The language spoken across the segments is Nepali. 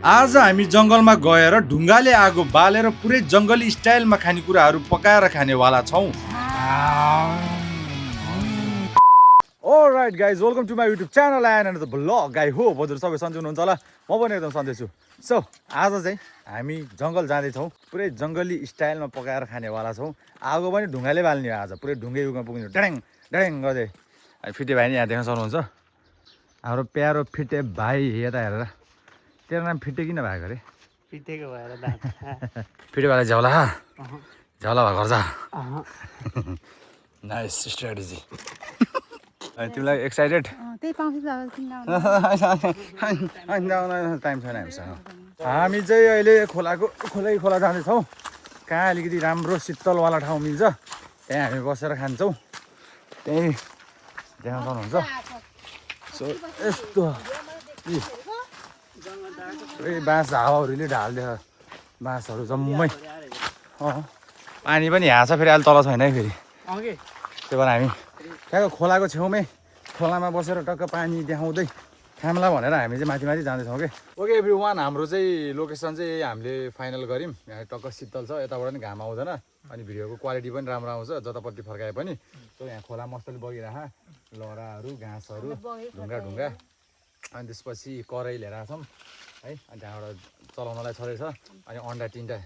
आज हामी जङ्गलमा गएर ढुङ्गाले आगो बालेर पुरै जङ्गली स्टाइलमा खानेकुराहरू पकाएर खानेवाला छौँ। Alright guys, welcome to my YouTube channel and another vlog. I hope हजुर सबै सन्चै हुनुहुन्छ होला। म पनि एकदम सन्चै छु। सो आज चाहिँ हामी जङ्गल जाँदैछौँ। पुरै जङ्गली स्टाइलमा पकाएर खानेवाला छौँ। आगो पनि ढुङ्गाले बाल्ने हो आज। पुरै ढुङ्गे युगमा पुग्ने ड्याङ ड्याङ गर्दै। फिटे भाइ नि यहाँ देख्न सक्नुहुन्छ। हाम्रो प्यारो फिटे भाइ यता हेरेर। तेरो नाम फिटे किन भएको अरे? पिटेको भएर दाँत फिटे भाइलाई झ्याउला झ्याउला भएको गर्छ। Nice strategy. तिमीलाई एक्साइटेड? त्यही पाउँछ टाइम छैन हामीसँग। हामी चाहिँ अहिले खोला जाँदैछौँ। कहाँ अलिकति राम्रो शीतलवाला ठाउँ मिल्छ त्यहाँ हामी बसेर खान्छौँ। त्यही देख्न सक्नुहुन्छ। सो यस्तो बाँस हावाहरूले ढालिदियो बाँसहरू जम्मै। पानी पनि यहाँ छ फेरि अहिले तल छैन है फेरि। त्यही भएर हामी त्यहाँको खोलाको छेउमै खोलामा बसेर टक्क पानी देखाउँदै खामला भनेर हामी चाहिँ माथि जाँदैछौँ कि। ओके एभ्री वान, हाम्रो चाहिँ लोकेसन चाहिँ हामीले फाइनल गऱ्यौँ। यहाँ टक्क शीतल छ, यताबाट पनि घाम आउँदैन अनि भिडियोको क्वालिटी पनि राम्रो आउँछ जतापट्टि फर्काए पनि। सो यहाँ खोला मस्तले बगिरह लहराहरू घाँसहरू ढुङ्गा अनि त्यसपछि कराई लिएर आएको छौँ है। अनि त्यहाँबाट चलाउनलाई छँदैछ। अनि अन्डा तिनवटा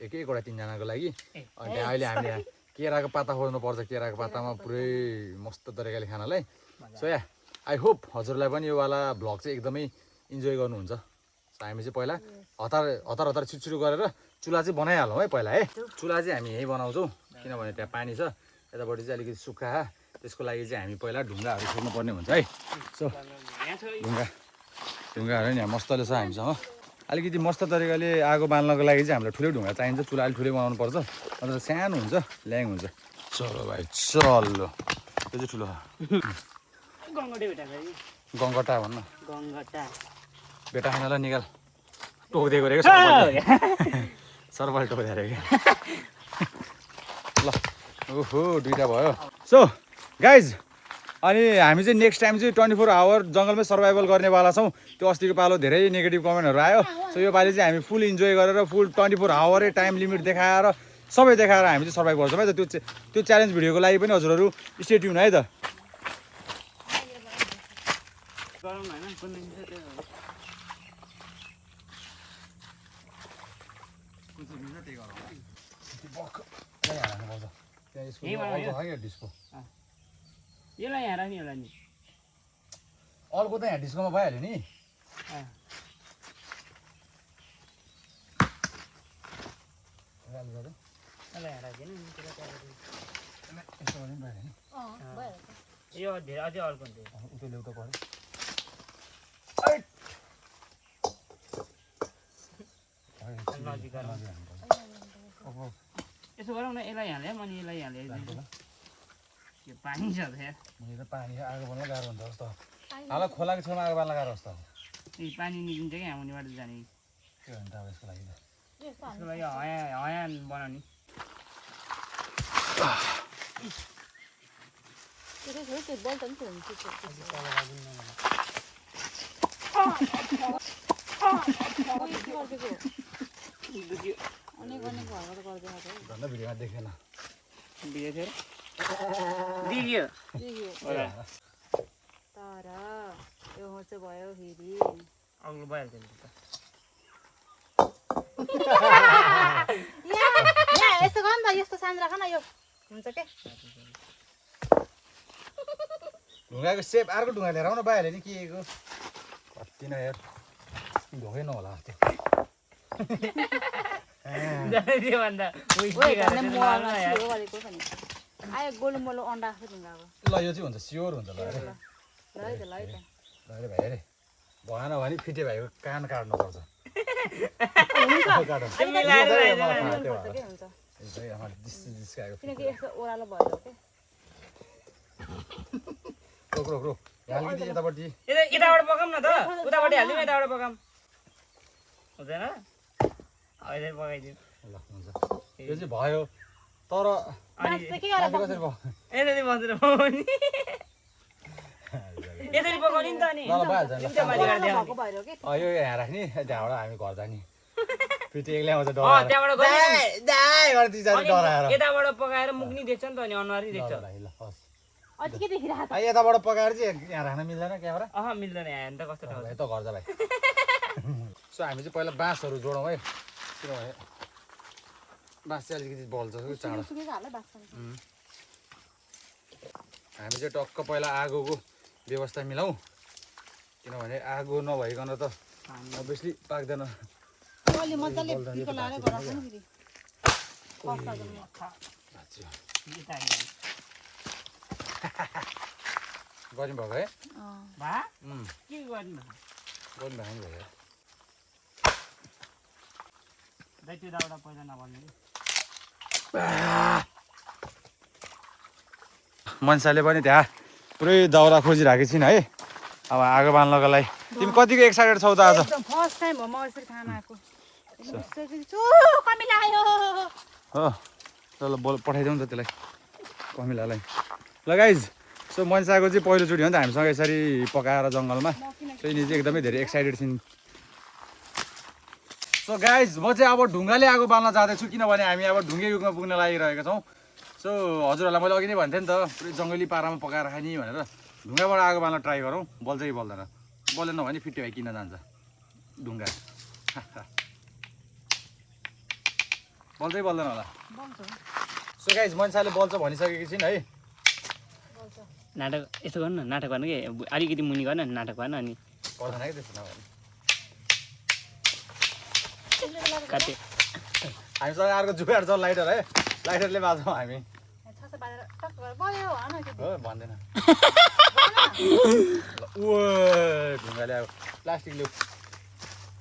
एक-एकवटा तिनजनाको लागि। अनि त्यहाँ अहिले हामीले यहाँ केराको पाता खोज्नुपर्छ। केराको पातामा पुरै मस्त तरिकाले खानलाई। सो या आई होप हजुरलाई पनि योवाला भ्लग चाहिँ एकदमै इन्जोय गर्नुहुन्छ। सो हामी चाहिँ पहिला हतार छिटछिटो गरेर चुल्हा चाहिँ बनाइहालौँ है पहिला है। चुल्हा चाहिँ हामी यहीँ बनाउँछौँ किनभने त्यहाँ पानी छ। यतापट्टि चाहिँ अलिकति सुक्खा। त्यसको लागि चाहिँ हामी पहिला ढुङ्गाहरू खोज्नुपर्ने हुन्छ है। सो ढुङ्गाहरू नि यहाँ मस्तले छ हामीसँग। अलिकति मस्त तरिकाले आगो बाल्नको लागि चाहिँ हामीलाई ठुलै ढुङ्गा चाहिन्छ। चुल्हा अलिक ठुलै बनाउनु पर्छ अन्त सानो हुन्छ ल्याङ हुन्छ। चलो भाइ चलो, त्यो चाहिँ ठुलो गङ्गटा भन्न बेटा खानालाई निकाल टोक्दिएको रहेको सरपल टोक्दै रहेको ल। ओहो दुइटा भयो। सो गाइज अनि हामी चाहिँ नेक्स्ट टाइम चाहिँ 24 आवर जङ्गलमै सर्भाइभल गर्नेवाला छौँ। त्यो अस्तिको पालो धेरै नेगेटिभ कमेन्टहरू आयो। सो यो पालि चाहिँ हामी फुल इन्जोय गरेर फुल 24 आवरै टाइम लिमिट देखाएर सबै देखाएर हामी चाहिँ सर्भाइभ गर्छौँ है त। त्यो च्यालेन्ज भिडियोको लागि पनि हजुरहरू स्टे ट्युन है त। यसलाई यहाँ राख्ने होला नि। अर्को त यहाँ डिस्कोमा भइहाल्यो नि। यो धेरै अझै अर्को हुन्छ। यसो गरौँ न, यसलाई यहाँ ल्याऊँ अनि यसलाई यहाँ ल्याइदिन्छु। यो पानी छ पानी आगो बाल्न गाह्रो हुन्छ जस्तो हाल खोलाको छेउमा आगो बाल्न गाह्रो जस्तो। यी पानी निस्किन्छ क्या यहाँ मुनिबाट जाने। के भन्छ अब यसको लागि यसको लागि हया बनाउने। झन् भिडियोमा देखेन दियो तर यो चाहिँ भयो फेरि अग्लो भइहाल्छ नि त। यस्तो गर न त, यस्तो सानो राख न, यो हुन्छ के। ढुङ्गाको सेप अर्को ढुङ्गा लिएर आउन भइहाल्यो नि। के को कति न यार ढोकै नहोला त्यो। आयो गोलुमोलो अन्डा ढुङ्गाको ल यो चाहिँ हुन्छ स्योर हुन्छ। ल अरे भाइ अरे भएन भने फिटे भाइको कान काट्नुपर्छ। किनकि यस्तो ओह्रालो भयो के। रोक यतापट्टि यताबाट पकाऊँ न त, उतापट्टि हालिदिउँ यताबाट पकाऊँ हुँदैन? अहिले पकाइदिउँ। ल हुन्छ यो चाहिँ भयो तर अनि कसरी बसेर पाउने यसरी पकाउने नि त नि ल भइहाल्छ नि त्यो माथि ओह्रालो गाड्दै भएको भएर हो कि यो यहाँ राख्ने त्यहाँबाट हामी घर जाने फेरि एक्लै आउँछ त्यहाँबाट गर्ने दाइ गर्दै जान्छ डराएर यताबाट पकाएर मुक्नी देख्छ नि त अनि अनुहारै देख्छ ल हस् अझै के देखिरहेको यताबाट पकाएर चाहिँ यहाँ राख्न मिल्दैन क्यामेरा मिल्दैन यहाँ त कस्तो ठाउँ यता घर जा भाइ सो हामी चाहिँ पहिला बाँसहरू जोडौँ है किनभने बाँस चाहिँ अलिकति बल्छ कि चाँडो सुकेको हालै बाँच्छ हामी चाहिँ टक्क पहिला आगोको व्यवस्था मिलाउँ किनभने आगो नभइकन त अभियसली पाक्दैन अहिले मजाले पिको लाएर गराएको नि फेरि गर्नुभएको है भा के गर्नु गर्नुभएको नि भयो दाइ त्यो दाउरा पहिला नभन्नु मन्साले पनि त्यहाँ पुरै दाउरा खोजिरहेको छिन् है अब आगो बाल्नको लागि तिमी कतिको एक्साइटेड छौ त आज एकदम फर्स्ट टाइम हो म यसरी खाना आएको कमी लाग्यो हो ल बोल पठाइदेऊ नि त त्यसलाई कमिलालाई ल गाइज सो मन्साको चाहिँ पहिलोचोटि हो नि त हामीसँग यसरी पकाएर जङ्गलमा सो यिनी चाहिँ एकदमै धेरै एक्साइटेड छिन् सो गाइज म चाहिँ अब ढुङ्गाले आगो बाल्न जाँदैछु किनभने हामी अब ढुङ्गे युगमा पुग्न लागिरहेका छौँ सो हजुरहरूलाई मैले अघि नै भन्थेँ नि त पुरै जङ्गली पारामा पकाएर खाने भनेर ढुङ्गाबाट आगो बाल्न ट्राई गरौँ बल्छ कि बल्दैन बलेन भने फिट्टी भइ किन जान्छ ढुङ्गा बल्छ कि बल्दैन होला सो गाइज मन्साले बल्छ भनिसकेको छिन् है नाटक यसो गर्नु न नाटक गर्नु कि अलिकति मुनि गर्नु नि नाटक गर्नु अनि पर्दैन कि त्यस्तो नभए काटे हामीसँग अर्को जुगाड छ लाइटर है लाइटरले बाल्छौँ हामी हो भन्दैन ढुङ्गाले अब प्लास्टिक ल्याऊ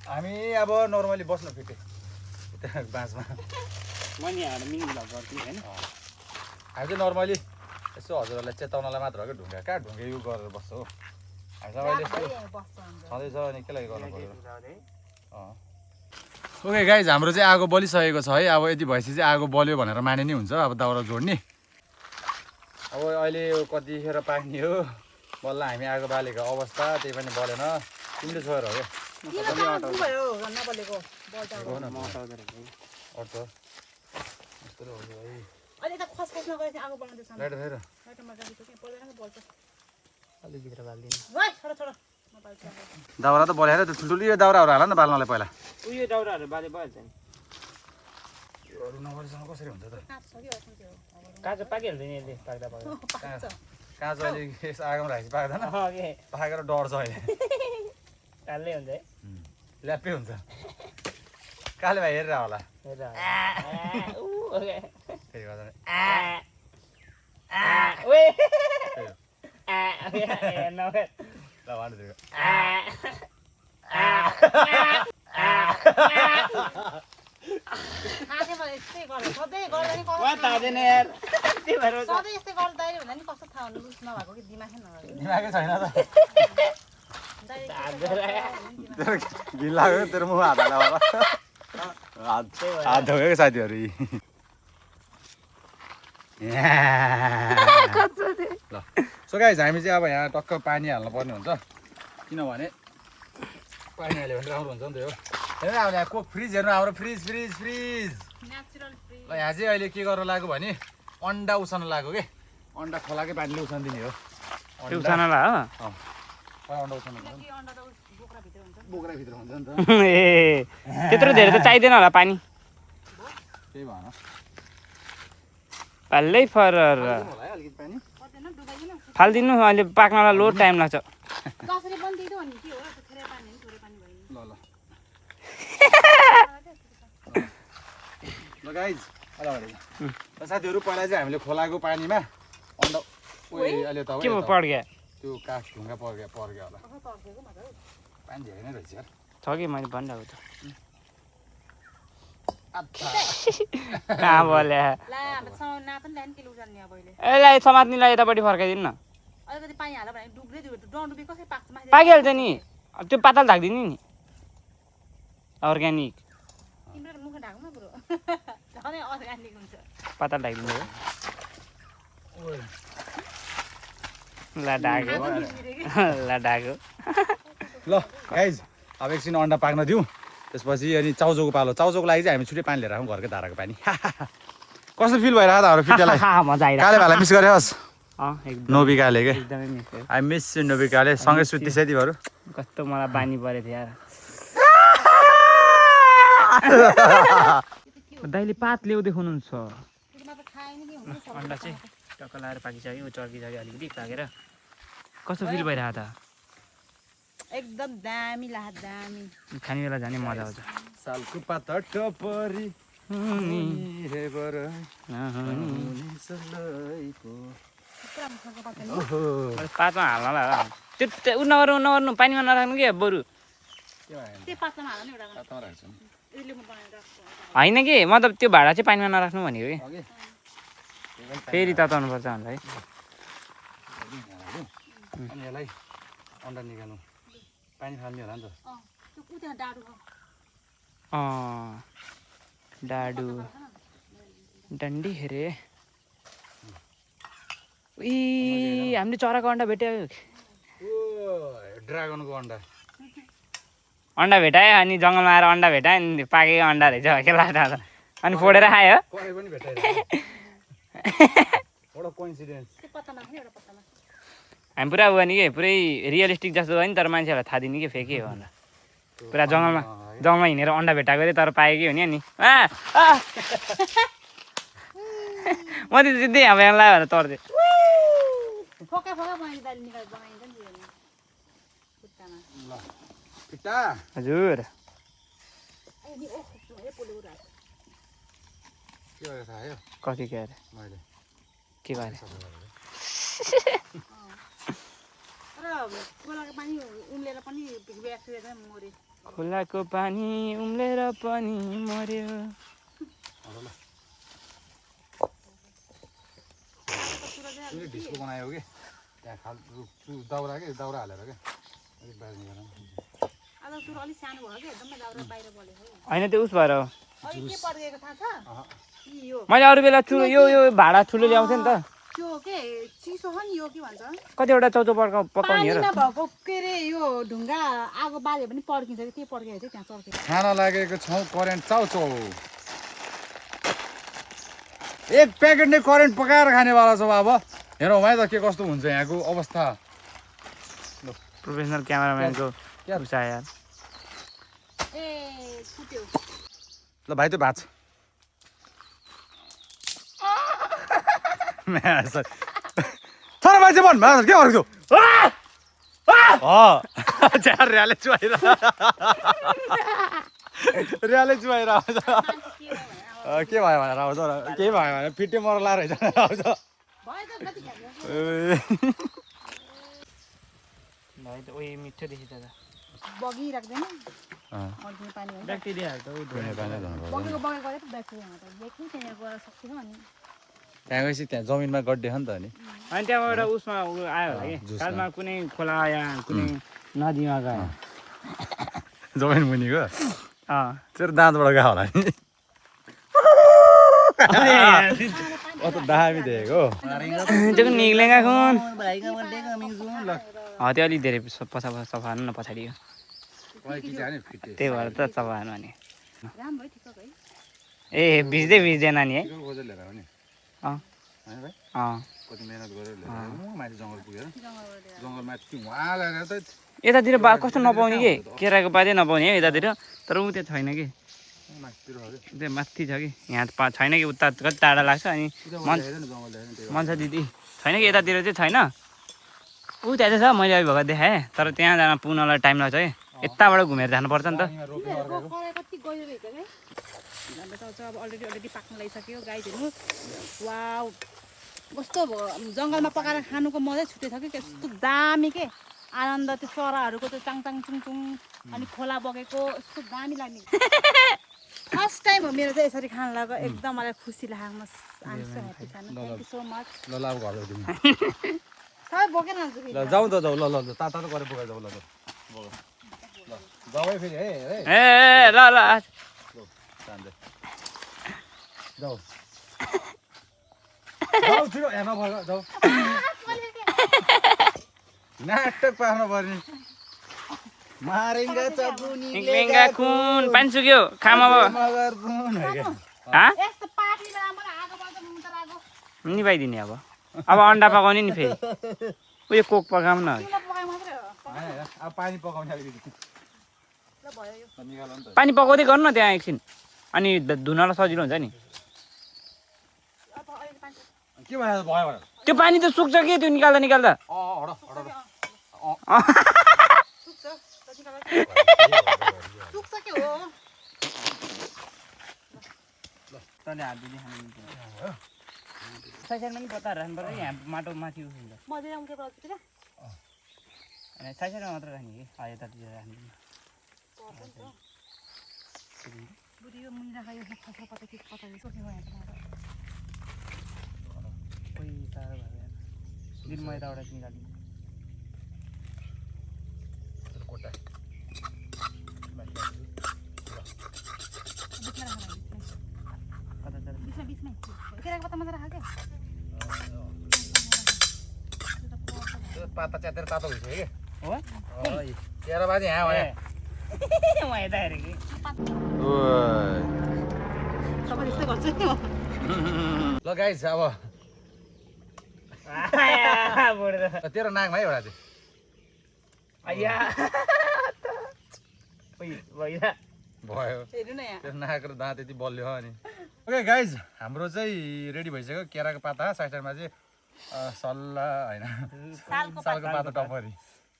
हामी अब नर्मली बस्न फिटे बाँसमा म नि यहाँ मिनी भ्लग गर्छु होइन हामी चाहिँ नर्मली यसो हजुरहरूलाई चेताउनलाई मात्र हो क्या ढुङ्गा कहाँ ढुङ्गा युज गरेर बस्छ हो हामीसँग अहिले यस्तो छँदैछ अनि के लागि गर्नु पर्यो ओके गाइज हाम्रो चाहिँ आगो बलिसकेको छ है अब यति भएपछि चाहिँ आगो बल्यो भनेर माने नि हुन्छ अब दाउरा जोड्ने अब अहिले कतिखेर पाक्ने हो बल्ल हामी आगो बालेको अवस्था त्यही पनि बलेन तिमीले छोएर हो क्या दाउरा त बल्याएर त्यो ठुल्ठुलो यो दाउराहरू हाल न बाल्नलाई पहिला उयो दाउराहरू बाले भइहाल्छ नि नगरीसँग कसरी हुन्छ त काँचो पाकिहाल्छ नि यसले पाक्दा पाक्दा काँचो अहिले यस आगोमा राखेपछि पाक्दैन पाकेर डढ्छ अहिले कालै हुन्छ है ल्याप्पै हुन्छ काले भाइ हेरेर होला फेरि गर्दा ल भन्नु दिमागै छैन त घिन लाग्यो तेरो मुख हात हाल्दा होला हात धोएको साथीहरू ल सो गाइज हामी चाहिँ अब यहाँ टक्क पानी हाल्नु पर्ने हुन्छ किनभने पानी हाल्यो भने राम्रो हुन्छ नि त यो हेर्नु अब यहाँ कोक फ्रिज हेर्नु हाम्रो फ्रिज फ्रिज फ्रिज ल यहाँ चाहिँ अहिले के गर्न लाग्यो भने अन्डा उसाल्न लाग्यो कि अन्डा खोलाकै पानीले उसानिदिने हो उसानला हो अन्डा उसाल्नु बोक्राभित्र हुन्छ नि त ए त्यत्रो धेरै त चाहिँदैन होला पानी त्यही भएन पाल्लै फरर अलिकति पानी फालिदिनु अहिले पाक्नलाई लो टाइम लाग्छ ल ल ल गाइज ल साथीहरू पहिला चाहिँ हामीले खोलाको पानीमा अन्डा अहिले त के भयो पड्क्यो त्यो काठ ढुङ्गा पर्ग्यो होला पानी धेरै नै रहेछ यार छ कि मैले भनिरहेको त कहाँ बोले यसलाई समात्नेलाई यतापट्टि फर्काइदिनु न पाकिहाल्छ नि त्यो पातल ढाकिदिनु नि अर्ग्यानिक पातल ढाकिदिनु ल ढाको ल ढाको ल गाइज अब एकछिन अन्डा पाक्न दिउँ त्यसपछि अनि चाउचाउको पालो चाउचाउको लागि चाहिँ हामी छुट्टै पानी लिएर आउँ घरकै धाराको पानी कस्तो फिल भइरहेको त हाम्रो फिटेलाई मजा आइरहेको काले भाइलाई मिस गरे होस् एकदम नोबी काले के एकदमै मिस भयो आई मिस यु नोबी काले सँगै सुत्ती साथीहरू कस्तो मलाई बानी परेको थियो यार दाइले पात ल्याउ देखाउनुहुन्छ अन्डा चाहिँ टक्क लाएर पाकिसक्यो चर्किसक्यो अलिकति पाकेर कस्तो फिल भइरहेको त एकदम दामी लाग्छ दामी खाने बेला जाने मजा आउँछ सालको पात टपरी पातमा हाल्न त्यो नगर्नु पानीमा नराख्नु के बरु त्यो पात्लामा हाल्नु एउटा होइन कि मतलब त्यो भाँडा चाहिँ पानीमा नराख्नु भनेको कि फेरि तताउनु पर्छ हामीलाई अनि यसलाई अन्डा निकाल्नु पानी फाल्ने होला नि त डाडु डन्डी हेरे ए हामीले चराको अन्डा भेट्यो ड्रागनको अन्डा अन्डा भेटायो अनि जङ्गलमा आएर अन्डा भेटायो अनि पाकेको अन्डा रहेछ के लाग्छ अनि फोडेर खायो करे पनि भेटाइरहेको एउटा कोइन्सिडेन्स हामी पुरा उयो नि के पुरै रियलिस्टिक जस्तो हो नि तर मान्छेहरूलाई थाहा दिने कि फेकै हो भनेर पुरा जङ्गलमा हिँडेर अन्डा भेटाएको थिएँ तर पाएकै हो नि अनि म त सिधै अब यहाँ लगायो भनेर तर्दै फोका फोका बनाइदिन्छ दाइले निकाल बनाइदिन्छ नि त्यो खुट्टामा ल फिटा हजुर ए नि ओह ए पोले उडा के भयो थाहा आयो कति के अरे मैले के भयो र खोलाको पानी उम्लेर पनि ब्याक्टेरिया चाहिँ मरे खोलाको पानी उम्लेर पनि मर्यो ढिस्को बनायो कि त्यहाँ दाउरा के दाउरा हालेर क्या अलिक बाहिर निकाल्नु आज सुरु अलिक सानो भयो कि एकदमै दाउरा बाहिर बलेको होइन त्यो उस भएर हो अहिले के पड्केको थाहा छ यो मैले अरू बेला ठुलो यो भाडा ठुलो ल्याउँथेँ नि त त्यो के चिसो हो नि यो के भन्छ कतिवटा चौचो पकाउने र पानीमा भएको के अरे यो ढुङ्गा आगो बाल्यो भने पड्किन्छ कि के पड्केको चाहिँ त्यहाँ चर्केको खाना लागेको छौँ करेन्ट चाउचाउ एक प्याकेट नै करेन्ट पकाएर खानेवाला छौँ अब हेरौँ है त के कस्तो हुन्छ यहाँको अवस्था प्रोफेसनल क्यामेराम्यानको उसा यार ए फुट्यो ल भाइ त्यो भात छोरा मान्छे भन्नु भएको के गरेको र्याले चुहाइर र्याले चुहाइर आउँछ के भयो भनेर आउँछ केही भयो भने फिटे मर लाएर आउँछ भाइ त ओइ मिठो देखि त बगी राख्दैन अर्किने पानी हो ब्याक्टेरियाहरू त बगेको गरे त ब्याक्टेरिया त देखि त्यहाँ गएर सक्छ अनि त्यहाँ गएपछि त्यहाँ जमिनमा गड्डे हो नि त अनि अनि त्यहाँबाट उसमा आयो होला कि खासमा कुनै खोला या कुनै नदीमा गयो जमिन मुनिको तेरो दाँतबाट गयो होला नि कस्तो दामी देखेको त्यो निक्लेगा खुन त्यो अलिक धेरै सफा न पछाडि त्यही भएर त सफा हानु अनि राम्रो है ठिक्क है ए भिज्दैन नि है कति मेहनत गरेर माथि जङ्गल पुगेर जङ्गलमा उहाँ गएर त यतातिर कस्तो नपाउने कि केराको पातै नपाउने है यतातिर तर ऊ त्यो छैन कि त्यो माथि छ कि यहाँ छैन कि उता कति टाढा लाग्छ अनि मन्सा दिदी छैन कि यतातिर चाहिँ छैन ऊ त्यहाँ चाहिँ छ मैले अहिले भर्खर देखाएँ तर त्यहाँ जान पुग्नलाई टाइम लाग्छ है यताबाट घुमेर जानुपर्छ नि त कति गयो रहेछ के अब अलरेडी पाक्न लागिसक्यो गाई हेर्नु वाउ कस्तो जङ्गलमा पकाएर खानुको मजै छुट्टै छ कि कस्तो दामी के आनन्द त्यो चराहरूको त्यो चाङचाङ चुङचुङ अनि खोला बगेको यस्तो दामी लाग्ने फर्स्ट टाइम हो मेरो चाहिँ यसरी खान लाग्यो एकदम मलाई खुसी लाग्यो म थ्याङ्क यू सो मच ल अब घर जाउँ सबै बोकेर लान्छु ल जाउँ त जाउँ ल तातो गरेर बोकेर जाउँ ल जाउँ है फेरि है ए ल जाऊ जाऊ छिटो हेर्न भयो जाऊ नाटक पार्नु पर्ने मारेंगा चपुनी लेगा खुन पानी सुक्यो खाम अब मगर खुन यस्तो पार्टीमा मलाई आगो बल्छ मुन्ट आगो निभाइदिने अब अन्डा पकाउने नि फेरि उयो कोक पकाउँ न किन पकाइ मात्रै हो अब पानी पकाउने अलिकति ल भयो यो निकाल्नु नि त पानी पकाउँदै गर्नु न त्यहाँ एकछिन अनि धुनलाई सजिलो हुन्छ नि अब अहिले पानी के भयो भनेर त्यो पानी त सुक्छ कि त्यो निकाल्दा निकाल्दा हड हड सुक्छ सुक्छ के हो तँले हात दिने खानु साइडमा नि पत्ता राख्नु पर्छ यहाँ माटो माथि उठ्छ मजाले आउँछ बल्छतिर अनि साइडमा मात्र राख्ने कि यतातिर राख्नु बुढी यो मुनि राखेको यो खसरा पत्ता के पत्ता सोच्नु भयो कोही साह्रो भएर दिन म यताबाट निकालिदिन्छु कोटा बिचमा राखेर कता तर बिचमा केराको पत्ता मात्र राख के त्यो पाता च्यातेर तातो भइसक्यो कि हो 13 बजे यहाँ भयो म यता हेरेँ कि सबै यस्तै गर्छ नि म ल गाइस अब तेरो नाकमा है एउटा चाहिँ आया भइरा भयो हेर्नु न यहाँ तेरो नाक र दाँत यति बलियो अनि ओके गाइज हाम्रो चाहिँ रेडी भइसक्यो केराको पाता साइडमा चाहिँ सल्ला होइन सालको सालको पाता टपरी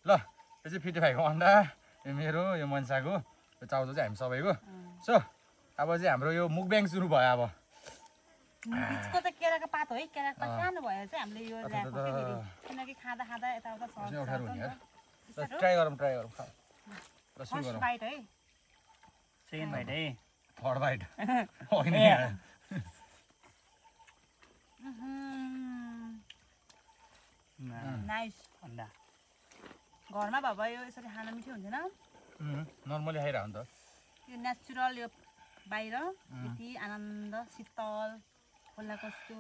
ल यो चाहिँ 55 को अन्डा यो मेरो यो मन्साको यो चाउचाउ चाहिँ हामी सबैको सो अब चाहिँ हाम्रो यो मुकब्याङ सुरु भयो अब बिचको त केराको पात हो है केराको पात सानो भएर चाहिँ हामीले यो ल्याएको के फेरि किनकि खाँदा खाँदा यताउता सर्छ अप्ठ्यारो हुने यार ट्राई गरौँ खाऊ ल सुरु फर्स्ट गरौँ बाइट है सेकेन्ड भाइ है थर्ड बाइट होइन नाइस अन्डा घरमा भए भयो यसरी खान मिठो हुन्थेन नर्मली खाइरह नि त यो नेचुरल यो बाहिर यति आनन्द शीतल खोला कस्तो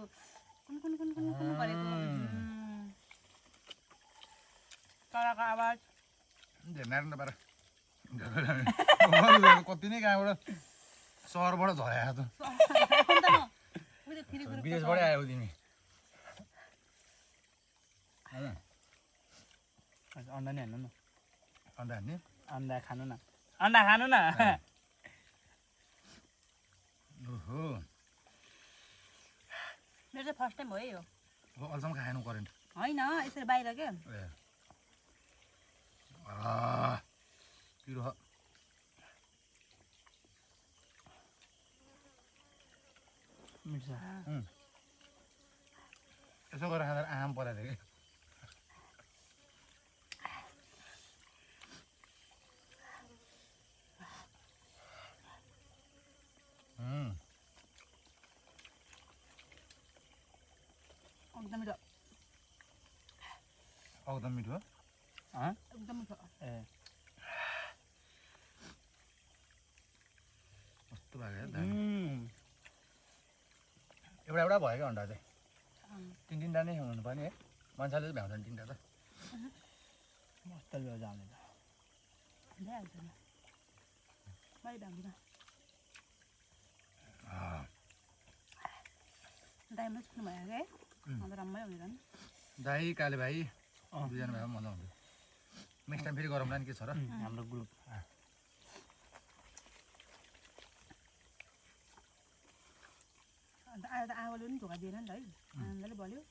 कुन कुन कुन कुन कुन गरेको चराको आवाज झेर्नाएर नपाएर कति नै कहाँबाट सहरबाट झराएको त विदेशबाटै आयो तिमी अन्डा नै हान्नु न अन्त हान्ने अन्डा खानु न अन्डा खानु न ओहो मेरो चाहिँ फर्स्ट टाइम हो है यो अब अहिलेसम्म खाएन करेन्ट होइन यसरी बाहिर के ए पिरो मिठो यसो गरेर खाँदा आम परेको थियो कि एकदम मिठो एकदम मिठो एकदम मिठो ए कस्तो भएको एउटा एउटा भयो क्या अन्डा चाहिँ तिनवटा नै हुनुपर्ने है मान्छेले चाहिँ भ्याउँदैन तिनवटा त मस्त भ्याउँछ आउने त भइहाल्छ नि मैले भ्याउँदिनँ दाइमा सुत्नु भयो क्या अन्त रमाइलो हुँदैन नि दाई काले भाइ दुईजना भए मजा हुन्थ्यो नेक्स्ट टाइम फेरि गरौँला नि के छ र हाम्रो ग्रुप अन्त आज त आगोले पनि धोका दिएन नि त है आनन्दले बल्यो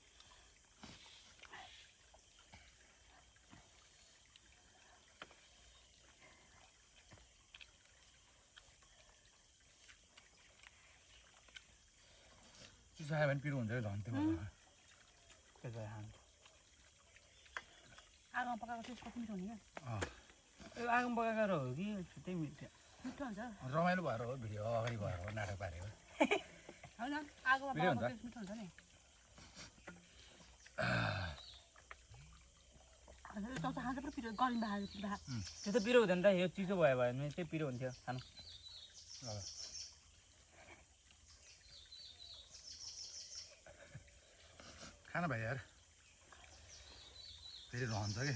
चिसो आयो भने पिरो हुन्छ कि झन् त्यो त्यसो खानु आगोमा पकाएको टेस्ट कति मिठो हुने क्या यो आगो पकाएको हो कि छुट्टै मिठो मिठो हुन्छ रमाइलो भएर हो भिडियो अगाडि भएर हो नाटक पारेको होइन आगोमा मिठो पकाएको हुन्छ। टेस्ट मिठो हुन्छ नि चौचा खान्छ पुरा पिरो गरम भात त्यो त पिरो हुँदैन त यो चिसो भयो भने चाहिँ पिरो हुन्थ्यो खानु खाना भाइ यार फेरि रहन्छ कि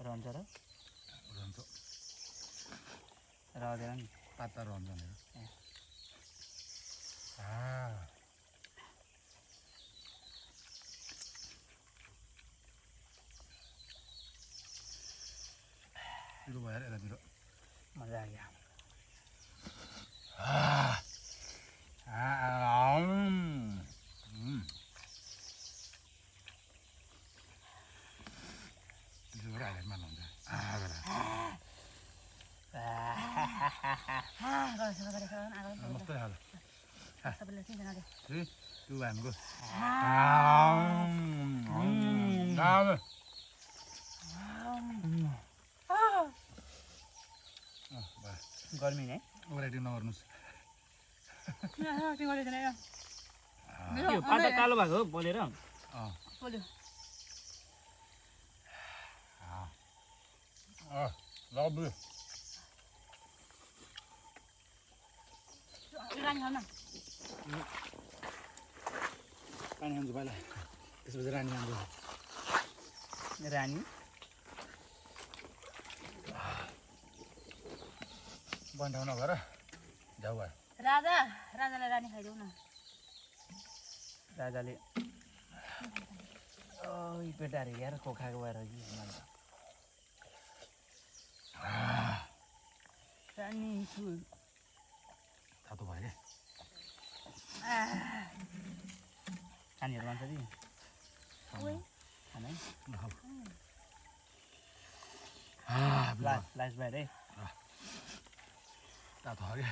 रहन्छ र रहन्छ रहँदैन नि पाता रहन्छ भनेर पिरो भएर यतातिर मजा आयो मस्तै खालको सबैले चिन्दैन 3 2 1 go गर्मी नै ओभरएक्टिङ नगर्नुहोस् त्यो पाता कालो भएको हो बोलेर बोल्यो लब्बु रानी खाऊ न पानी खान्छु पहिला त्यसपछि रानी खान्छु रानी बन्ठाउन नगर जाऊ भयो राजालाई रानी खाइदेऊ न राजाले पेटाहरू यार खोखाएको भएर रानी फुल तातो भयो क्या खानेहरू भन्छ कि खाने लास्ट भएर है तातो हो क्या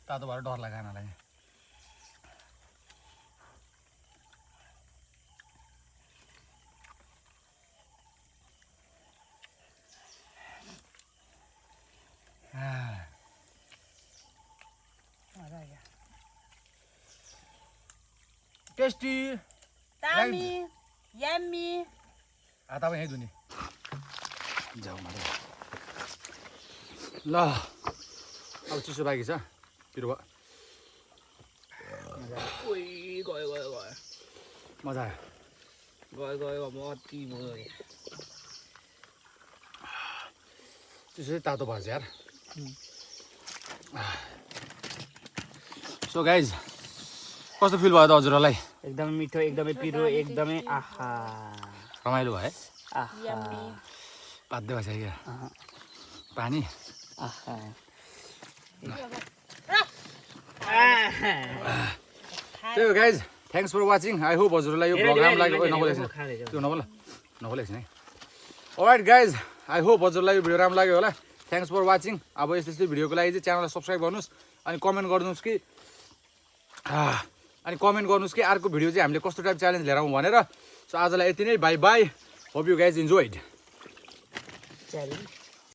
तातो भएर डर लाग्यो खानालाई टेस्टी तामी यम्मी तपाईँ यहीँ दुनी जाऊ मलाई ल अब चिसो बाँकी छ पिरो गयो मजा आयो म अति भयो चिसो चाहिँ तातो भएछ यार सो गाइज कस्तो फिल भयो त हजुरहरूलाई एकदमै मिठो एकदमै पिरो एकदमै आहा रमाइलो भयो है आहा बाध्य भइसक्यो क्या पानी आहा त्यही हो guys thanks for watching I hope हजुरहरूलाई यो भ्लग राम्रो लाग्यो नबोलेको त्यो नबोलेको छैन है अलराइट गाइज आई होप हजुरलाई यो भिडियो राम्रो लाग्यो होला थ्याङ्क्स फर वाचिङ अब यस्तो भिडियोको लागि चाहिँ च्यानललाई सब्सक्राइब गर्नुहोस् अनि कमेन्ट गरिदिनुहोस् कि अर्को भिडियो चाहिँ हामीले कस्तो टाइप च्यालेन्ज लिएर आउँ भनेर सो आजलाई यति नै by by hope you guys enjoyed